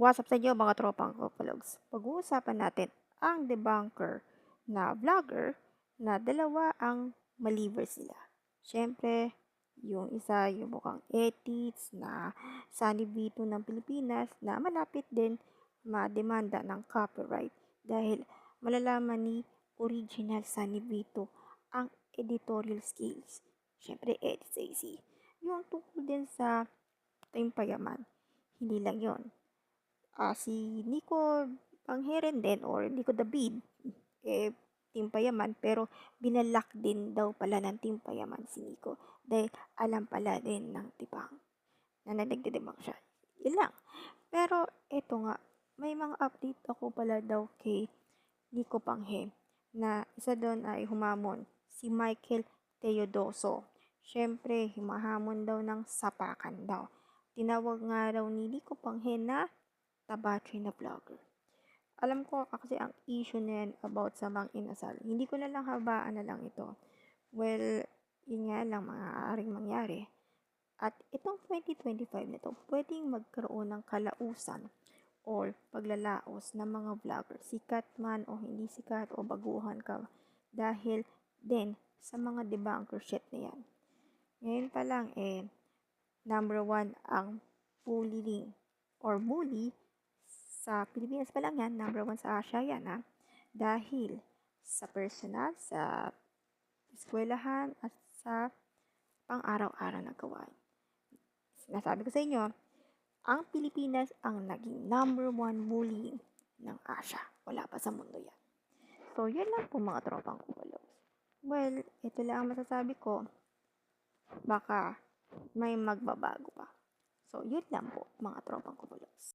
What's up sa inyo mga tropang Kopalogs? Pag-uusapan natin ang debunker na vlogger na dalawa ang malivers nila. Siyempre, yung isa yung mukhang edits na Sunny Vito ng Pilipinas na malapit din mademanda ng copyright dahil malalaman ni original Sunny Vito ang editorial skills. Siyempre, edits AC. Yung tungkol din sa Payaman. Hindi lang yon, si Nico Pangheren din or Nico David, Team Payaman, pero binalak din daw pala ng Team Payaman si Nico dahil alam pala din ng Tibang na nagdedebang siya. Yun lang. Pero eto nga, may mga update ako pala daw kay Nico Panghe na isa doon ay humamon si Michael Teodoso. Siyempre, himahamon daw ng sapakan daw. Tinawag nga daw ni Nico Panghe na tabatry na vlogger. Alam ko kasi ang issue na yan about sa mga inasal. Hindi ko na lang habaan na lang ito. Well, yun nga lang maaaring mangyari. At itong 2025 na to, pwedeng magkaroon ng kalausan or paglalaos ng mga vlogger. Sikat man o hindi sikat o baguhan ka. Dahil din sa mga debunker shit na yan. Ngayon pa lang number 1 ang bullying or bully sa Pilipinas pa lang yan, number 1 sa Asia yan ha. Dahil sa personal, sa eskwelahan at sa pang-araw-araw na gawain. Sinasabi ko sa inyo, ang Pilipinas ang naging number 1 bullying ng Asia. Wala pa sa mundo yan. So, yun lang po mga tropang kupalos. Well, ito lang ang masasabi ko. Baka may magbabago pa. So, yun lang po mga tropang kupalos.